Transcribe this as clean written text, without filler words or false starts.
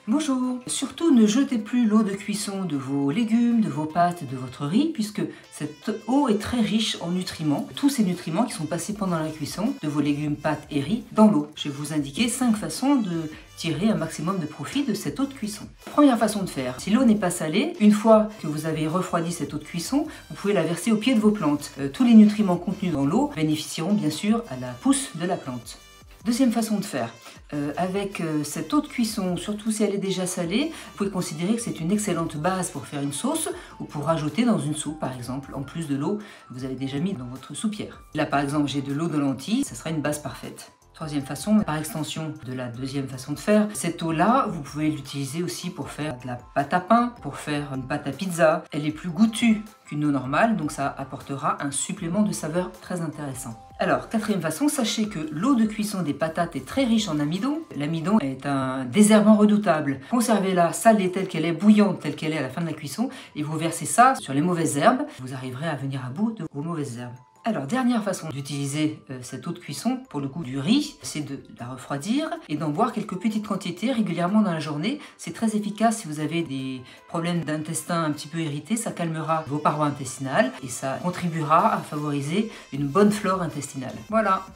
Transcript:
Bonjour! Surtout ne jetez plus l'eau de cuisson de vos légumes, de vos pâtes, de votre riz, puisque cette eau est très riche en nutriments. Tous ces nutriments qui sont passés pendant la cuisson de vos légumes, pâtes et riz dans l'eau. Je vais vous indiquer 5 façons de tirer un maximum de profit de cette eau de cuisson. Première façon de faire, si l'eau n'est pas salée, une fois que vous avez refroidi cette eau de cuisson, vous pouvez la verser au pied de vos plantes. Tous les nutriments contenus dans l'eau bénéficieront bien sûr à la pousse de la plante. Deuxième façon de faire, avec cette eau de cuisson, surtout si elle est déjà salée, vous pouvez considérer que c'est une excellente base pour faire une sauce ou pour rajouter dans une soupe par exemple, en plus de l'eau que vous avez déjà mis dans votre soupière. Là par exemple j'ai de l'eau de lentilles, ça sera une base parfaite. Troisième façon, par extension de la deuxième façon de faire, cette eau-là, vous pouvez l'utiliser aussi pour faire de la pâte à pain, pour faire une pâte à pizza. Elle est plus goûtue qu'une eau normale, donc ça apportera un supplément de saveur très intéressant. Alors, quatrième façon, sachez que l'eau de cuisson des patates est très riche en amidon. L'amidon est un désherbant redoutable. Conservez-la salée telle qu'elle est, bouillante telle qu'elle est à la fin de la cuisson, et vous versez ça sur les mauvaises herbes. Vous arriverez à venir à bout de vos mauvaises herbes. Alors, dernière façon d'utiliser cette eau de cuisson pour le goût du riz, c'est de la refroidir et d'en boire quelques petites quantités régulièrement dans la journée. C'est très efficace si vous avez des problèmes d'intestin un petit peu irrités, ça calmera vos parois intestinales et ça contribuera à favoriser une bonne flore intestinale. Voilà!